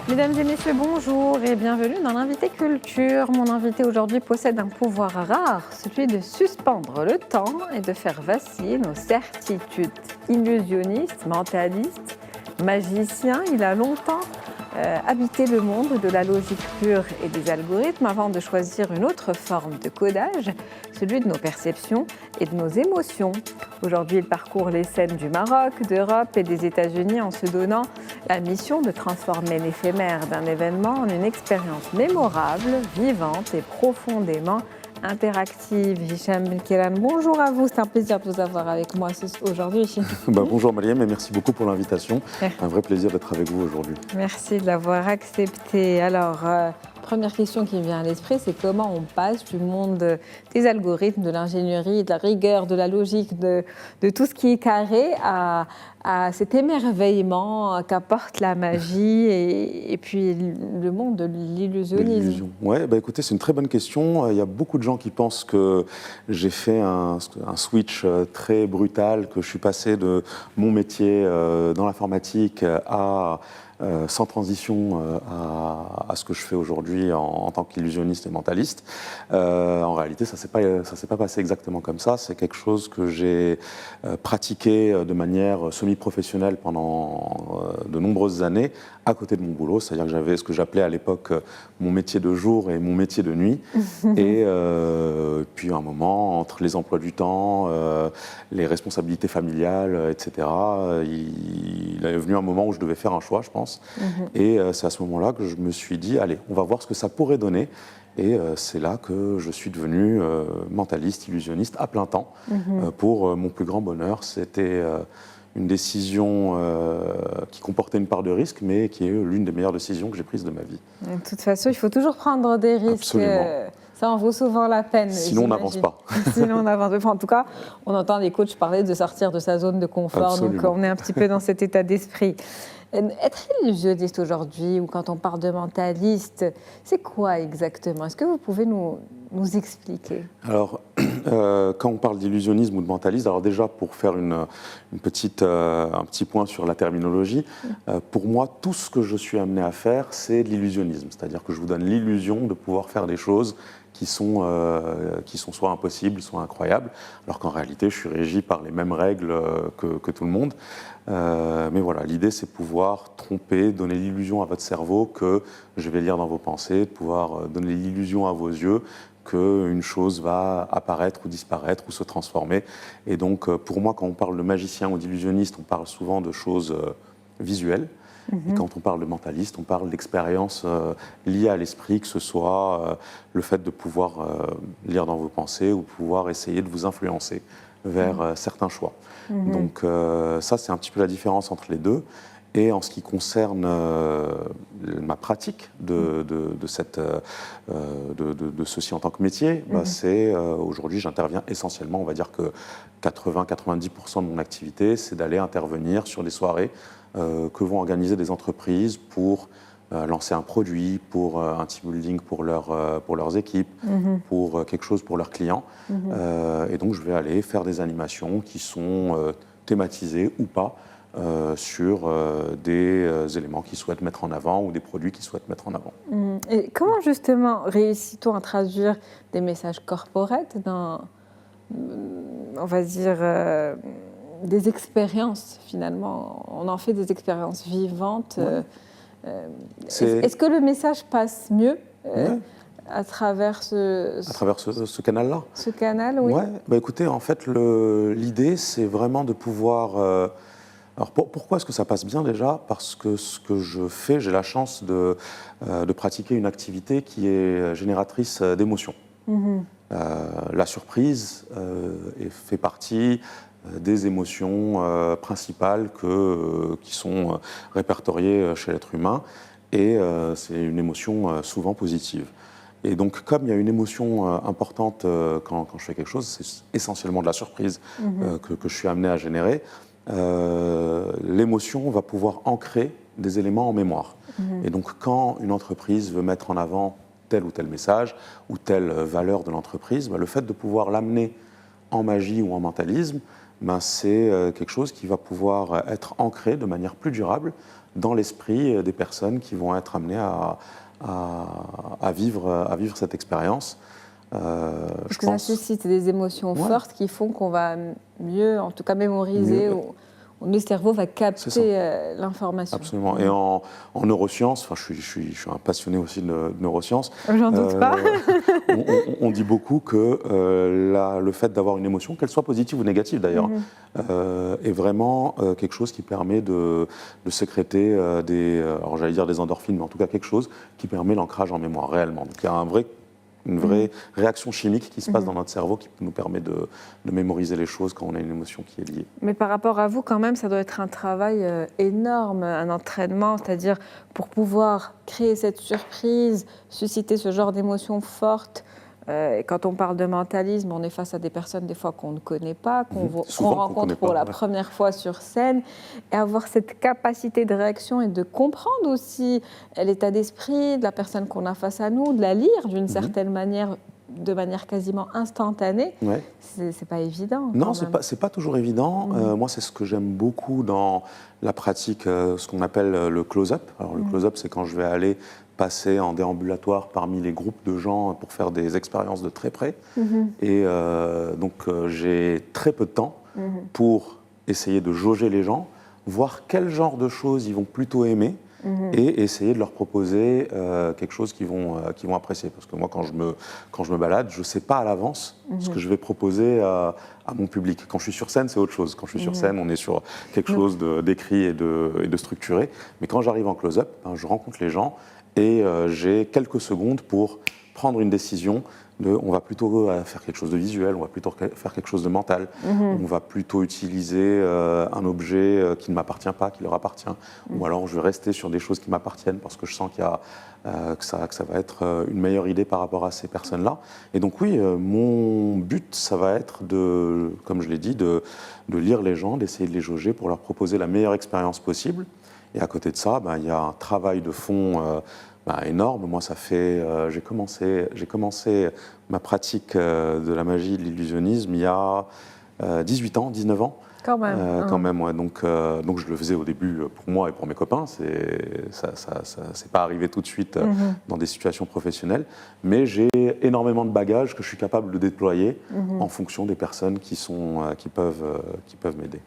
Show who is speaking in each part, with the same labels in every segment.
Speaker 1: Mesdames et messieurs, bonjour et bienvenue dans l'invité culture. Mon invité aujourd'hui possède un pouvoir rare, celui de suspendre le temps et de faire vaciller nos certitudes. Illusionniste, mentaliste, magicien, il a longtemps habité le monde de la logique pure et des algorithmes avant de choisir une autre forme de codage, celui de nos perceptions et de nos émotions. Aujourd'hui, il parcourt les scènes du Maroc, d'Europe et des États-Unis en se donnant la mission de transformer l'éphémère d'un événement en une expérience mémorable, vivante et profondément interactive. Hicham Belkhelan, bonjour à vous, c'est un plaisir de vous avoir avec moi aujourd'hui.
Speaker 2: Bonjour Mariam et merci beaucoup pour l'invitation. Un vrai plaisir d'être avec vous aujourd'hui.
Speaker 1: Merci de l'avoir accepté. Alors, première question qui me vient à l'esprit, c'est comment on passe du monde des algorithmes, de l'ingénierie, de la rigueur, de la logique, de tout ce qui est carré à cet émerveillement qu'apporte la magie et puis le monde de l'illusionnisme.
Speaker 2: Oui, écoutez, c'est une très bonne question. Il y a beaucoup de gens qui pensent que j'ai fait un switch très brutal, que je suis passé de mon métier dans l'informatique sans transition à ce que je fais aujourd'hui en tant qu'illusionniste et mentaliste. En réalité, ça s'est pas passé exactement comme ça. C'est quelque chose que j'ai pratiqué de manière semi-professionnelle pendant de nombreuses années à côté de mon boulot. C'est-à-dire que j'avais ce que j'appelais à l'époque mon métier de jour et mon métier de nuit. Et puis à un moment, entre les emplois du temps, les responsabilités familiales, etc., il est venu un moment où je devais faire un choix, je pense. Et c'est à ce moment-là que je me suis dit, allez, on va voir ce que ça pourrait donner. Et c'est là que je suis devenu mentaliste, illusionniste à plein temps. Pour mon plus grand bonheur, c'était une décision qui comportait une part de risque, mais qui est l'une des meilleures décisions que j'ai prises de ma vie.
Speaker 1: De toute façon, il faut toujours prendre des risques.
Speaker 2: Absolument.
Speaker 1: Ça en vaut souvent la peine.
Speaker 2: Sinon, on n'avance pas.
Speaker 1: Sinon, on n'avance pas. En tout cas, on entend les coachs parler de sortir de sa zone de confort.
Speaker 2: Absolument.
Speaker 1: Donc, on est un petit peu dans cet état d'esprit. Être illusionniste aujourd'hui, ou quand on parle de mentaliste, c'est quoi exactement? Est-ce que vous pouvez nous expliquer?
Speaker 2: Alors, quand on parle d'illusionnisme ou de mentaliste, alors déjà, pour faire un petit point sur la terminologie, pour moi, tout ce que je suis amené à faire, c'est de l'illusionnisme. C'est-à-dire que je vous donne l'illusion de pouvoir faire des choses qui sont soit impossibles, soit incroyables, alors qu'en réalité, je suis régi par les mêmes règles que tout le monde. Mais voilà, l'idée, c'est pouvoir tromper, donner l'illusion à votre cerveau que je vais lire dans vos pensées, de pouvoir donner l'illusion à vos yeux qu'une chose va apparaître ou disparaître ou se transformer. Et donc, pour moi, quand on parle de magicien ou d'illusionniste, on parle souvent de choses visuelles. Et quand on parle de mentaliste, on parle d'expériences liées à l'esprit, que ce soit le fait de pouvoir lire dans vos pensées ou pouvoir essayer de vous influencer vers certains choix. Donc ça, c'est un petit peu la différence entre les deux. Et en ce qui concerne ma pratique de ceci en tant que métier, c'est aujourd'hui, j'interviens essentiellement, on va dire que 80-90% de mon activité, c'est d'aller intervenir sur des soirées que vont organiser des entreprises pour lancer un produit, pour un team building pour leurs équipes, pour quelque chose pour leurs clients. Et donc, je vais aller faire des animations qui sont thématisées ou pas sur des éléments qu'ils souhaitent mettre en avant ou des produits qu'ils souhaitent mettre en avant.
Speaker 1: Et comment justement réussit-on à traduire des messages corporate dans, on va dire, des expériences finalement? On en fait des expériences vivantes. Est-ce que le message passe mieux à travers
Speaker 2: ce canal-là?
Speaker 1: Ce canal, oui.
Speaker 2: Ouais. Écoutez, en fait, l'idée, c'est vraiment de pouvoir... Alors pourquoi est-ce que ça passe bien déjà? Parce que ce que je fais, j'ai la chance de pratiquer une activité qui est génératrice d'émotions. La surprise fait partie des émotions principales qui sont répertoriées chez l'être humain, et c'est une émotion souvent positive. Et donc, comme il y a une émotion importante quand je fais quelque chose, c'est essentiellement de la surprise que je suis amené à générer. L'émotion va pouvoir ancrer des éléments en mémoire. Et donc, quand une entreprise veut mettre en avant tel ou tel message ou telle valeur de l'entreprise, le fait de pouvoir l'amener en magie ou en mentalisme ben, c'est quelque chose qui va pouvoir être ancré de manière plus durable dans l'esprit des personnes qui vont être amenées à vivre cette expérience.
Speaker 1: Parce que ça suscite des émotions fortes qui font qu'on va mieux, en tout cas mémoriser, ou le cerveau va capter l'information.
Speaker 2: Absolument. Et en neurosciences, je suis un passionné aussi de neurosciences.
Speaker 1: J'en doute pas.
Speaker 2: On dit beaucoup que le fait d'avoir une émotion, qu'elle soit positive ou négative d'ailleurs, est vraiment quelque chose qui permet de sécréter alors j'allais dire des endorphines, mais en tout cas quelque chose qui permet l'ancrage en mémoire réellement. Donc il y a une vraie réaction chimique qui se passe dans notre cerveau qui nous permet de mémoriser les choses quand on a une émotion qui est liée.
Speaker 1: Mais par rapport à vous, quand même, ça doit être un travail énorme, un entraînement, c'est-à-dire pour pouvoir créer cette surprise, susciter ce genre d'émotions fortes. Et quand on parle de mentalisme, on est face à des personnes des fois qu'on ne connaît pas, qu'on rencontre pour la première fois sur scène, et avoir cette capacité de réaction et de comprendre aussi l'état d'esprit de la personne qu'on a face à nous, de la lire d'une certaine manière, de manière quasiment instantanée, c'est pas évident.
Speaker 2: Non, c'est pas toujours évident. Moi, c'est ce que j'aime beaucoup dans la pratique, ce qu'on appelle le close-up. Alors, le close-up, c'est quand je vais aller passer en déambulatoire parmi les groupes de gens pour faire des expériences de très près. Et donc, j'ai très peu de temps pour essayer de jauger les gens, voir quel genre de choses ils vont plutôt aimer et essayer de leur proposer quelque chose qu'ils vont apprécier. Parce que moi, quand je me balade, je ne sais pas à l'avance ce que je vais proposer à mon public. Quand je suis sur scène, c'est autre chose. Quand je suis sur scène, on est sur quelque chose d'écrit et de structuré. Mais quand j'arrive en close-up, je rencontre les gens et j'ai quelques secondes pour prendre une décision. On va plutôt faire quelque chose de visuel, on va plutôt faire quelque chose de mental, on va plutôt utiliser un objet qui ne m'appartient pas, qui leur appartient, ou alors je vais rester sur des choses qui m'appartiennent parce que je sens que ça va être une meilleure idée par rapport à ces personnes-là. Et donc oui, mon but, ça va être comme je l'ai dit, de lire les gens, d'essayer de les jauger pour leur proposer la meilleure expérience possible. Et à côté de ça, il y a un travail de fond énorme. Moi, j'ai commencé ma pratique de la magie, de l'illusionnisme il y a 18 ans, 19 ans.
Speaker 1: Quand même.
Speaker 2: Quand même, ouais. Donc je le faisais au début pour moi et pour mes copains. Ça s'est pas arrivé tout de suite dans des situations professionnelles. Mais j'ai énormément de bagages que je suis capable de déployer en fonction des personnes qui peuvent m'aider.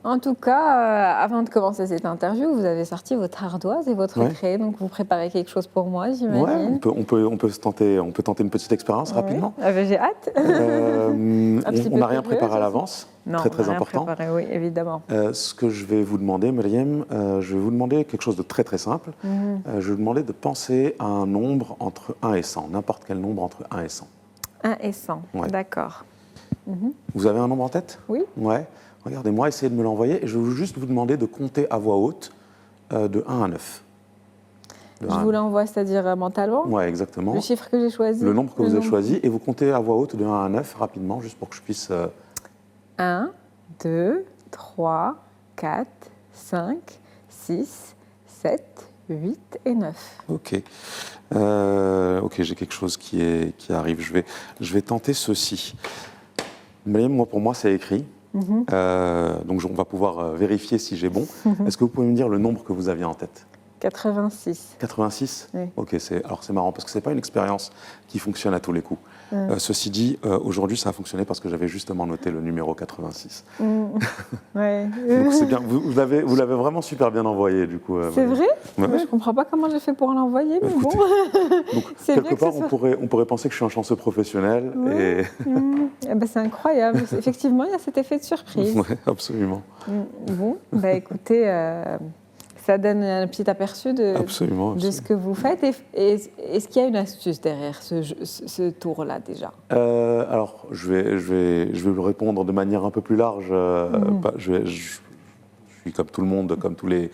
Speaker 1: En tout cas, avant de commencer cette interview, vous avez sorti votre ardoise et votre craie, donc vous préparez quelque chose pour moi, j'imagine.
Speaker 2: Ouais, on peut tenter une petite expérience rapidement.
Speaker 1: J'ai hâte.
Speaker 2: On n'a rien préparé à l'avance, très important.
Speaker 1: Préparé, oui, évidemment.
Speaker 2: Ce que je vais vous demander, Myriam, je vais vous demander quelque chose de très très simple. Je vais vous demander de penser à un nombre entre 1 et 100, n'importe quel nombre entre 1 et 100.
Speaker 1: 1 et 100, d'accord.
Speaker 2: Vous avez un nombre en tête?
Speaker 1: Oui.
Speaker 2: Ouais. Regardez-moi, essayez de me l'envoyer. Et je vais juste vous demander de compter à voix haute de 1 à 9.
Speaker 1: Je vous l'envoie, c'est-à-dire mentalement?
Speaker 2: Oui, exactement.
Speaker 1: Le chiffre que j'ai choisi?
Speaker 2: Le nombre que vous avez choisi. Et vous comptez à voix haute de 1 à 9 rapidement, juste pour que je puisse...
Speaker 1: 1, 2, 3, 4, 5, 6, 7, 8 et 9.
Speaker 2: Ok. J'ai quelque chose qui arrive. Je vais tenter ceci. Mais pour moi, c'est écrit. Donc on va pouvoir vérifier si j'ai bon. Est-ce que vous pouvez me dire le nombre que vous aviez en tête?
Speaker 1: 86.
Speaker 2: 86?
Speaker 1: Oui.
Speaker 2: Ok, alors c'est marrant parce que ce n'est pas une expérience qui fonctionne à tous les coups. Ceci dit, aujourd'hui ça a fonctionné parce que j'avais justement noté le numéro 86.
Speaker 1: Ouais.
Speaker 2: Donc c'est bien, vous l'avez vraiment super bien envoyé du coup.
Speaker 1: C'est vrai? Je ne comprends pas comment j'ai fait pour l'envoyer, mais
Speaker 2: écoutez,
Speaker 1: bon.
Speaker 2: Donc quelque part on pourrait penser que je suis un chanceux professionnel. Et...
Speaker 1: c'est incroyable, effectivement il y a cet effet de surprise.
Speaker 2: Oui, absolument.
Speaker 1: Bon, écoutez... ça donne un petit aperçu de ce que vous faites. Est-ce qu'il y a une astuce derrière ce tour-là déjà?
Speaker 2: Alors, je vais vous répondre de manière un peu plus large. Je suis comme tout le monde, comme tous les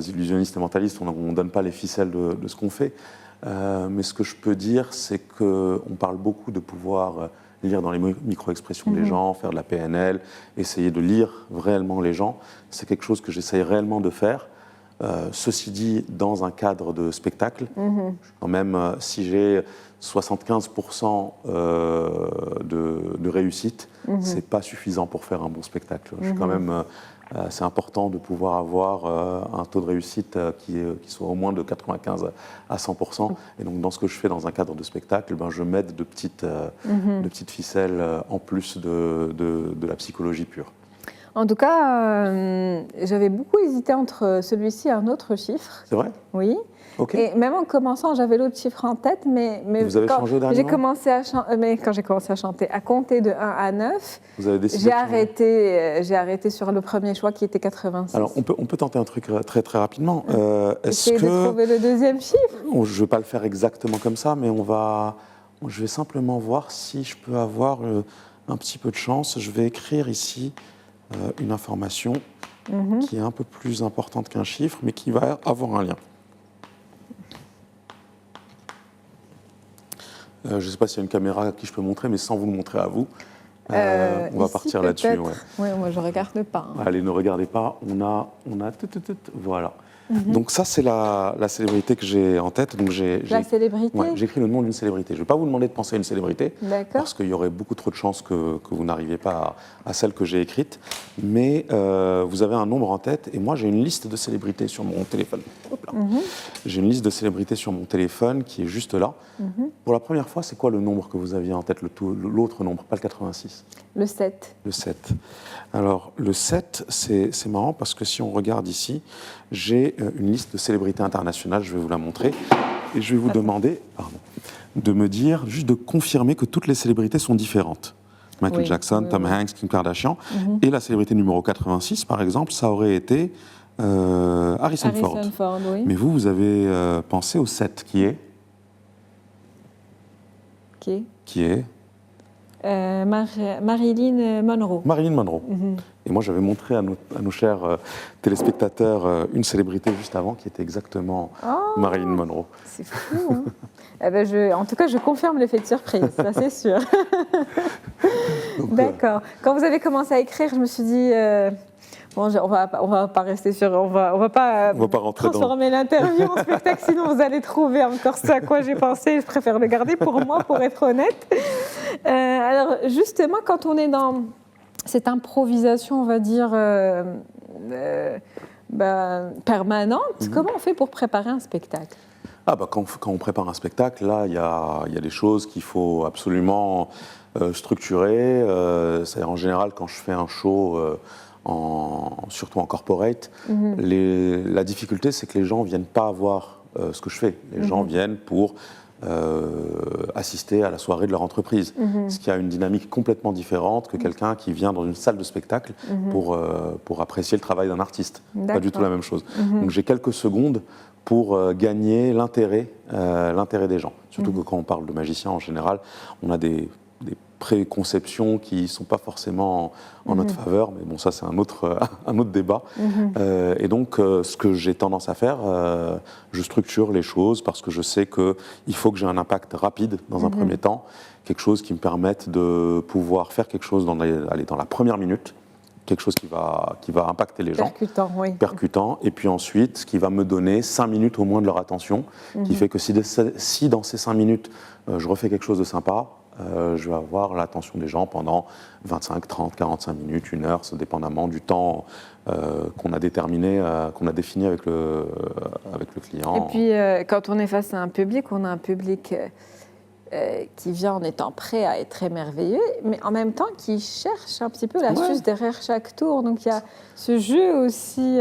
Speaker 2: illusionnistes et mentalistes, on ne donne pas les ficelles de ce qu'on fait. Mais ce que je peux dire, c'est qu'on parle beaucoup de pouvoir lire dans les micro-expressions des gens, faire de la PNL, essayer de lire réellement les gens. C'est quelque chose que j'essaye réellement de faire. Ceci dit, dans un cadre de spectacle, quand même, si j'ai 75% de réussite, c'est pas suffisant pour faire un bon spectacle. Je suis quand même, c'est important de pouvoir avoir un taux de réussite qui soit au moins de 95 à 100%. Et donc, dans ce que je fais dans un cadre de spectacle, ben, je m'aide de petites ficelles en plus de la psychologie pure.
Speaker 1: En tout cas, j'avais beaucoup hésité entre celui-ci et un autre chiffre.
Speaker 2: C'est vrai?
Speaker 1: Oui.
Speaker 2: Ok.
Speaker 1: Et même en commençant, j'avais l'autre chiffre en tête, mais
Speaker 2: vous avez changé dernièrement?
Speaker 1: quand j'ai commencé à chanter, à compter de 1 à 9,
Speaker 2: vous avez décidé
Speaker 1: j'ai arrêté sur le premier choix qui était 86.
Speaker 2: Alors, on peut tenter un truc très, très rapidement.
Speaker 1: Essayez de trouver le deuxième chiffre.
Speaker 2: Je ne vais pas le faire exactement comme ça, mais je vais simplement voir si je peux avoir un petit peu de chance. Je vais écrire ici une information qui est un peu plus importante qu'un chiffre, mais qui va avoir un lien. Je ne sais pas s'il y a une caméra à qui je peux montrer, mais sans vous le montrer à vous, on va partir là-dessus. Ouais.
Speaker 1: Oui, moi je ne regarde pas.
Speaker 2: Allez, ne regardez pas, on a voilà. Donc ça, c'est la célébrité que j'ai en tête. Donc
Speaker 1: célébrité?
Speaker 2: Ouais, j'écris le nom d'une célébrité. Je ne vais pas vous demander de penser à une célébrité, parce qu'il y aurait beaucoup trop de chances que vous n'arriviez pas à celle que j'ai écrite. Mais vous avez un nombre en tête, et moi j'ai une liste de célébrités sur mon téléphone. J'ai une liste de célébrités sur mon téléphone qui est juste là. Pour la première fois, c'est quoi le nombre que vous aviez en tête, l'autre nombre, pas le 86?
Speaker 1: Le 7.
Speaker 2: Le 7. Alors, le 7, c'est marrant parce que si on regarde ici, j'ai une liste de célébrités internationales, je vais vous la montrer, et je vais vous demander de me dire, juste de confirmer que toutes les célébrités sont différentes. Michael Jackson, Tom Hanks, Kim Kardashian, et la célébrité numéro 86, par exemple, ça aurait été Harrison Ford.
Speaker 1: Oui.
Speaker 2: Mais vous avez pensé au 7, qui est Qui est
Speaker 1: Marilyn Monroe.
Speaker 2: Marilyn Monroe. Et moi, j'avais montré à nos chers téléspectateurs une célébrité juste avant qui était exactement Marilyn Monroe.
Speaker 1: C'est fou, hein. Eh ben en tout cas, je confirme l'effet de surprise, ça c'est sûr. D'accord. Quand vous avez commencé à écrire, je me suis dit... Bon, on va pas rester sur, on va pas transformer l'interview en spectacle, sinon vous allez trouver encore ce à quoi j'ai pensé. Je préfère le garder pour moi, pour être honnête. Alors justement, quand on est dans cette improvisation, on va dire permanente, comment on fait pour préparer un spectacle?
Speaker 2: Quand on prépare un spectacle, là, il y a des choses qu'il faut absolument structurer. C'est en général quand je fais un show. Surtout en corporate, la difficulté, c'est que les gens ne viennent pas voir ce que je fais. Les gens viennent pour assister à la soirée de leur entreprise, ce qui a une dynamique complètement différente que quelqu'un qui vient dans une salle de spectacle pour apprécier le travail d'un artiste. Pas du tout la même chose. Donc j'ai quelques secondes pour gagner l'intérêt des gens. Surtout que quand on parle de magicien, en général, on a des préconceptions qui ne sont pas forcément en notre faveur, mais bon, ça c'est un autre débat. Et donc, ce que j'ai tendance à faire, je structure les choses parce que je sais qu'il faut que j'ai un impact rapide dans un premier temps, quelque chose qui me permette de pouvoir faire quelque chose dans la première minute, quelque chose qui va impacter les gens. Percutant, et puis ensuite, qui va me donner 5 minutes au moins de leur attention, qui fait que si dans ces 5 minutes, je refais quelque chose de sympa, je vais avoir l'attention des gens pendant 25, 30, 45 minutes, 1 heure, dépendamment du temps qu'on a déterminé, qu'on a défini avec le client.
Speaker 1: Et puis, quand on est face à un public, on a un public qui vient en étant prêt à être émerveillé, mais en même temps qui cherche un petit peu l'astuce derrière chaque tour. Donc il y a ce jeu aussi.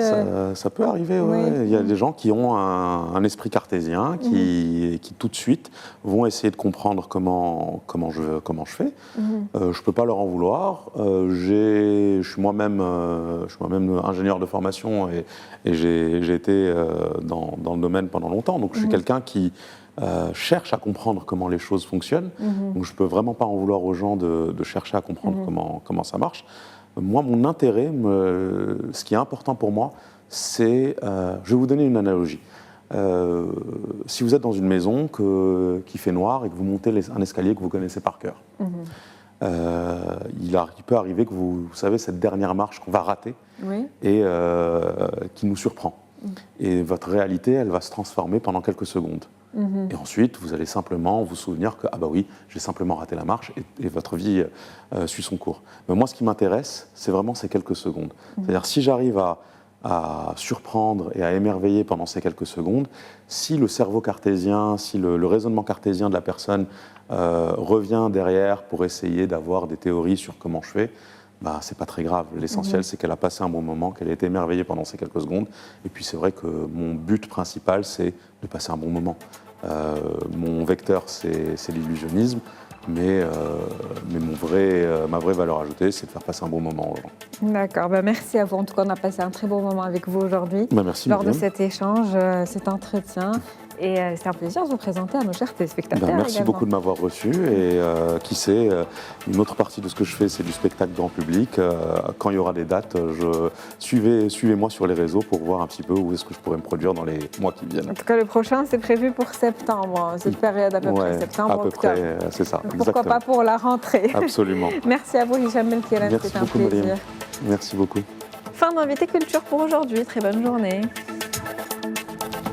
Speaker 2: Ça peut arriver, il y a des gens qui ont un esprit cartésien, qui tout de suite vont essayer de comprendre comment je fais. Je ne peux pas leur en vouloir. Je suis moi-même ingénieur de formation et j'ai été dans le domaine pendant longtemps. Donc je suis quelqu'un qui cherche à comprendre comment les choses fonctionnent. Donc je ne peux vraiment pas en vouloir aux gens de chercher à comprendre comment ça marche. Moi, mon intérêt, ce qui est important pour moi, c'est... je vais vous donner une analogie. Si vous êtes dans une maison qui fait noir et que vous montez un escalier que vous connaissez par cœur, il peut arriver que vous savez cette dernière marche qu'on va rater et qui nous surprend. Et votre réalité, elle va se transformer pendant quelques secondes. Et ensuite, vous allez simplement vous souvenir que, ah bah oui, j'ai simplement raté la marche et votre vie suit son cours. Mais moi, ce qui m'intéresse, c'est vraiment ces quelques secondes. C'est-à-dire, si j'arrive à surprendre et à émerveiller pendant ces quelques secondes, si le cerveau cartésien, si le raisonnement cartésien de la personne revient derrière pour essayer d'avoir des théories sur comment je fais, bah, c'est pas très grave. L'essentiel, c'est qu'elle a passé un bon moment, qu'elle a été émerveillée pendant ces quelques secondes. Et puis, c'est vrai que mon but principal, c'est de passer un bon moment. Mon vecteur, c'est l'illusionnisme, mais ma vraie valeur ajoutée, c'est de faire passer un bon moment aux gens.
Speaker 1: D'accord, merci à vous. En tout cas, on a passé un très bon moment avec vous aujourd'hui
Speaker 2: Merci,
Speaker 1: lors de
Speaker 2: Myriam.
Speaker 1: cet échange, cet entretien. Et c'est un plaisir de vous présenter à nos chers téléspectateurs.
Speaker 2: Merci
Speaker 1: également.
Speaker 2: beaucoup de m'avoir reçu. Et qui sait, une autre partie de ce que je fais, c'est du spectacle grand public. Quand il y aura des dates, suivez-moi sur les réseaux pour voir un petit peu où est-ce que je pourrais me produire dans les mois qui viennent.
Speaker 1: En tout cas, le prochain, c'est prévu pour septembre, cette période à peu près, septembre,
Speaker 2: à peu
Speaker 1: octobre.
Speaker 2: près, c'est ça.
Speaker 1: Pourquoi
Speaker 2: Exactement.
Speaker 1: pas pour la rentrée.
Speaker 2: Absolument.
Speaker 1: Merci à vous, Hicham Belkirem,
Speaker 2: Merci
Speaker 1: c'était un
Speaker 2: beaucoup,
Speaker 1: plaisir.
Speaker 2: Myriam. Merci beaucoup.
Speaker 1: Fin d'Invité Culture pour aujourd'hui, très bonne journée.